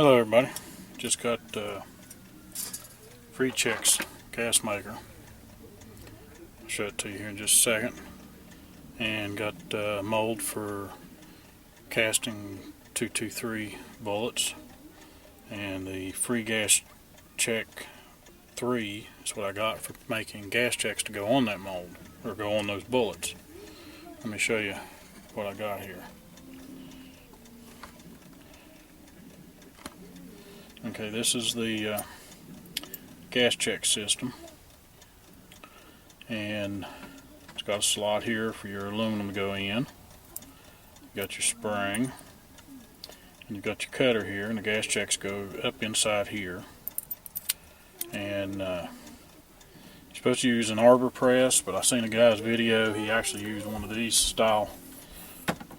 Hello everybody, just got FreeChex gas maker. I'll show it to you here in just a second. And got mold for casting 223 bullets. And the free gas check 3 is what I got for making gas checks to go on that mold, or go on those bullets. Let me show you what I got here. Okay, this is the gas check system, and it's got a slot here for your aluminum to go in. You got your spring, and you've got your cutter here, and the gas checks go up inside here. And you're supposed to use an arbor press, but I seen a guy's video, he actually used one of these style,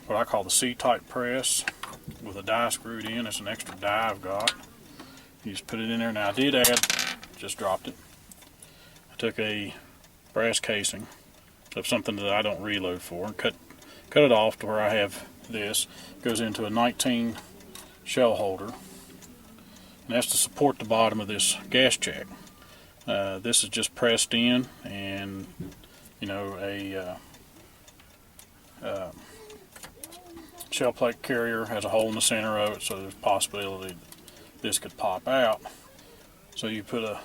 what I call the C-type press, with a die screwed in. It's an extra die I've got. You just put it in there. Now I did add, just dropped it. I took a brass casing of something that I don't reload for and cut it off to where I have this. It goes into a 19 shell holder, and that's to support the bottom of this gas check. This is just pressed in, and you know, a shell plate carrier has a hole in the center of it, so there's a possibility this could pop out. So you put a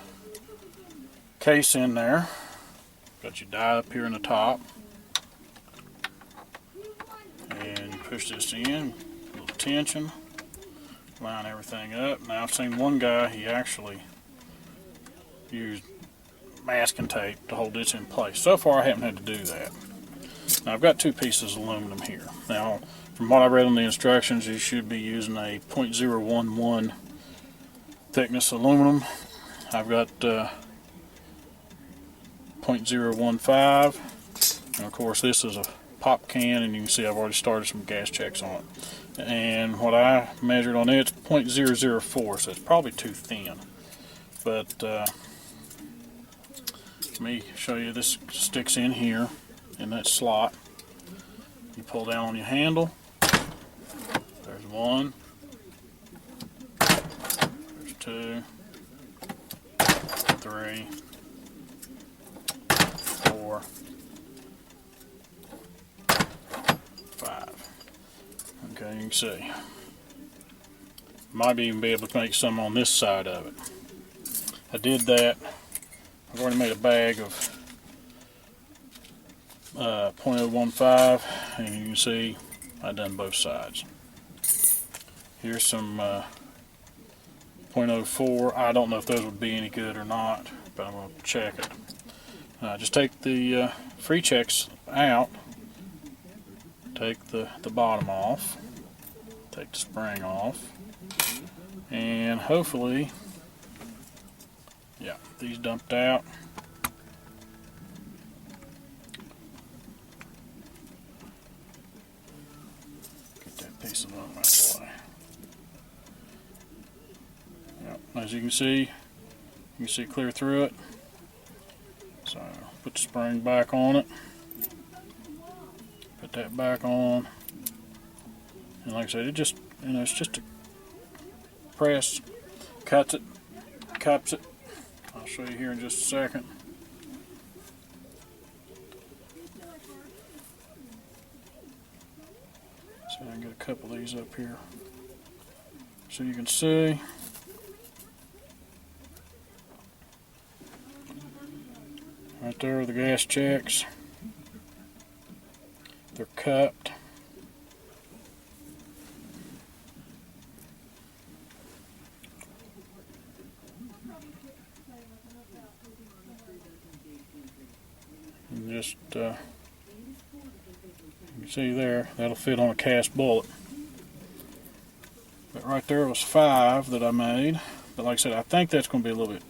case in there, got your die up here in the top, and you push this in, a little tension, line everything up. Now I've seen one guy, he actually used masking tape to hold this in place. So far I haven't had to do that. Now I've got two pieces of aluminum here. Now from what I read on the instructions, you should be using a .011 thickness aluminum. I've got .015, and of course this is a pop can, and you can see I've already started some gas checks on it. And what I measured on it's .004, so it's probably too thin. But let me show you. This sticks in here in that slot. You pull down on your handle. There's one. There's 2, 3, 4, 5. Okay, you can see. Might even be able to make some on this side of it. I did that. I've already made a bag of .015, and you can see I've done both sides. Here's some .04. I don't know if those would be any good or not, but I'm going to check it. Just take the FreeChex out, take the bottom off, take the spring off, and hopefully, yeah, these dumped out. Get that piece of them out of the way. Yep, as you can see clear through it. So put the spring back on it. Put that back on. And like I said, it just, you know, it's just a press, cuts it, cups it. I'll show you here in just a second. So I can get a couple of these up here so you can see. Right there are the gas checks. They're cupped. And just you can see there, that'll fit on a cast bullet. But right there was 5 that I made. But like I said, I think that's going to be a little bit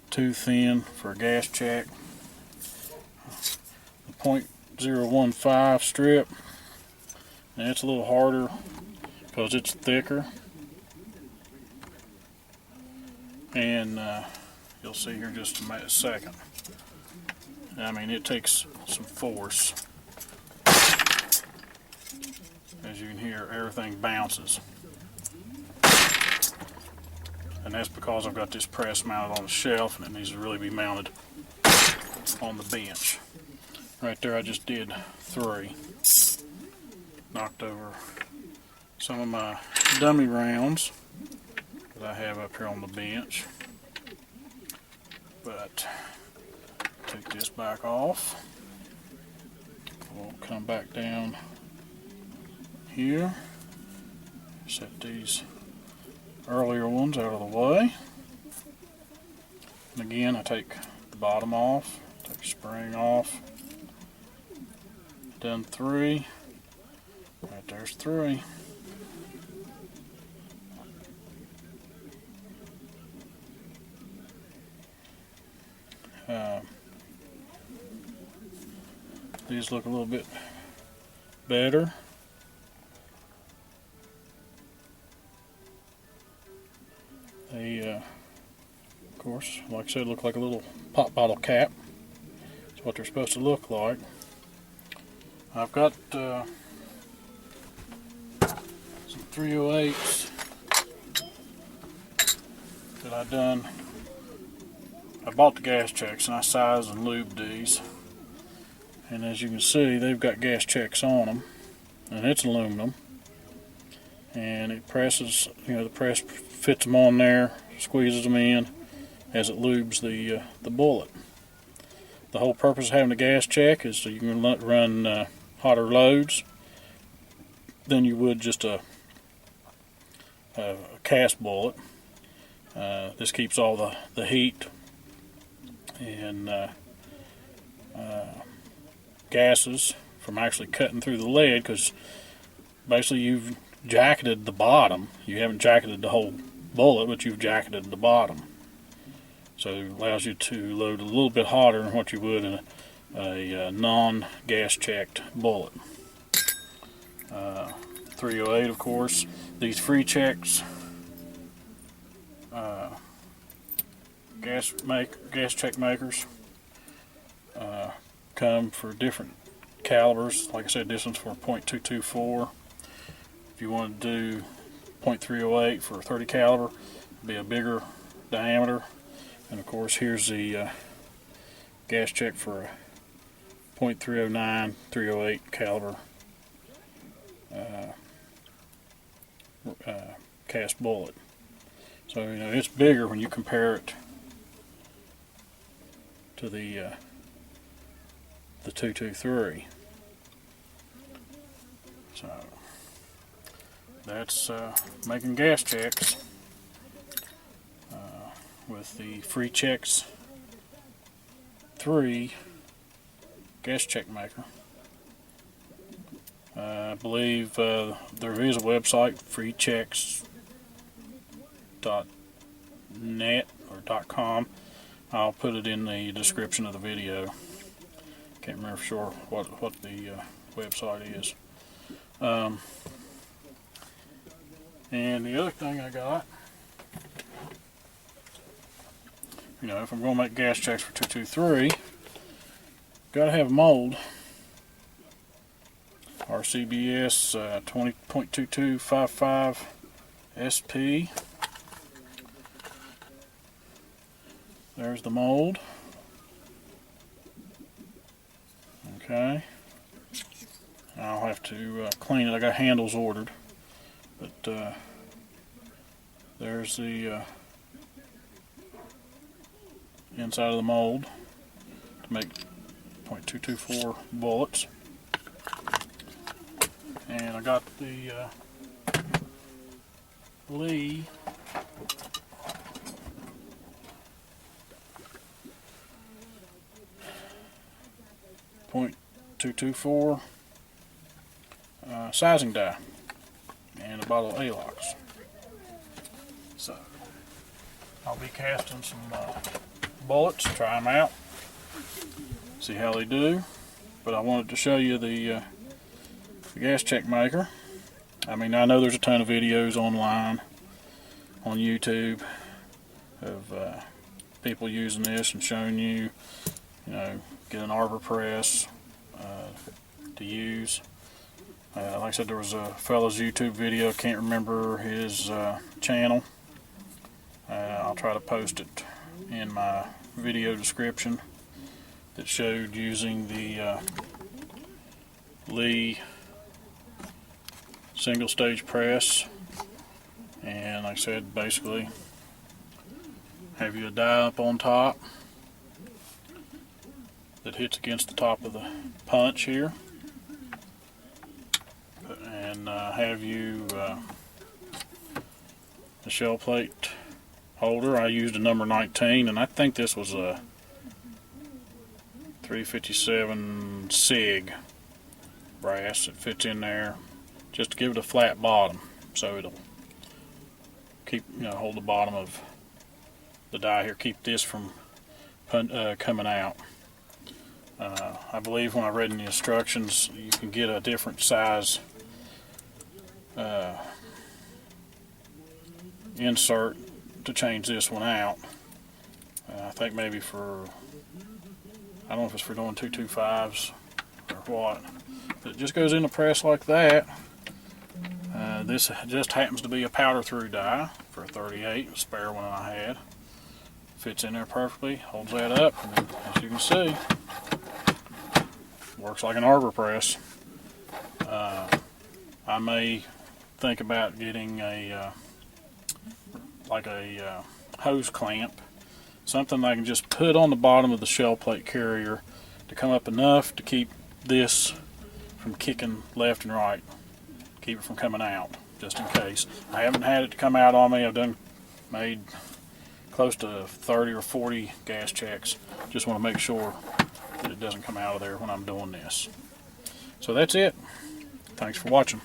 too thin for a gas check. The .015 strip, and it's a little harder because it's thicker. And you'll see here in just a second. I mean, it takes some force. As you can hear, everything bounces. and that's because I've got this press mounted on the shelf and it needs to really be mounted on the bench. Right there I just did 3. Knocked over some of my dummy rounds that I have up here on the bench. But take this back off. We'll come back down here. Set these earlier ones out of the way. And again, I take the bottom off, take the spring off. Done 3. Right there's 3. These look a little bit better. They, of course, like I said, look like a little pop bottle cap. That's what they're supposed to look like. I've got some 308s that I done. I bought the gas checks and I sized and lubed these. And as you can see, they've got gas checks on them, and it's aluminum. And it presses, the press fits them on there, squeezes them in as it lubes the bullet. The whole purpose of having a gas check is so you can run hotter loads than you would just a cast bullet. This keeps all the heat and gases from actually cutting through the lead, because basically you've jacketed the bottom. You haven't jacketed the whole bullet, but you've jacketed the bottom. So it allows you to load a little bit hotter than what you would in a non-gas checked bullet. 308, of course. These FreeChex gas check makers come for different calibers. Like I said, this one's for .224. If you want to do .308 for 30 caliber, it'd be a bigger diameter. And of course, here's the gas check for a .309, 308 caliber cast bullet. So it's bigger when you compare it to the 223. So that's making gas checks with the FreeChex 3 gas check maker. I believe there is a website, freechex.net or .com. I'll put it in the description of the video. Can't remember for sure what the website is. And the other thing I got, if I'm going to make gas checks for 223, got to have a mold. RCBS 20.2255 SP. There's the mold. Okay. I'll have to clean it. I got handles ordered, but there's the inside of the mold to make .224 bullets. And I got the Lee .224 sizing die and a bottle of A-locks. So I'll be casting some bullets, try them out, see how they do. But I wanted to show you the gas check maker. I mean, I know there's a ton of videos online on YouTube of people using this and showing you, get an arbor press to use. Like I said, there was a fellow's YouTube video, can't remember his channel. try to post it in my video description that showed using the Lee single stage press. And like I said, basically have you a die up on top that hits against the top of the punch here, and have you the shell plate holder. I used a number 19, and I think this was a 357 SIG brass. It fits in there just to give it a flat bottom, so it'll keep, hold the bottom of the die here, keep this from coming out. I believe when I read in the instructions, you can get a different size insert to change this one out. I think maybe for, I don't know if it's for doing 225s or what, but it just goes in the press like that. This just happens to be a powder through die for a 38, a spare one I had. Fits in there perfectly, holds that up, and then, as you can see, works like an arbor press. I may think about getting a hose clamp, something I can just put on the bottom of the shell plate carrier to come up enough to keep this from kicking left and right, keep it from coming out, just in case. I haven't had it to come out on me. I've made close to 30 or 40 gas checks. Just want to make sure that it doesn't come out of there when I'm doing this. So that's it. Thanks for watching.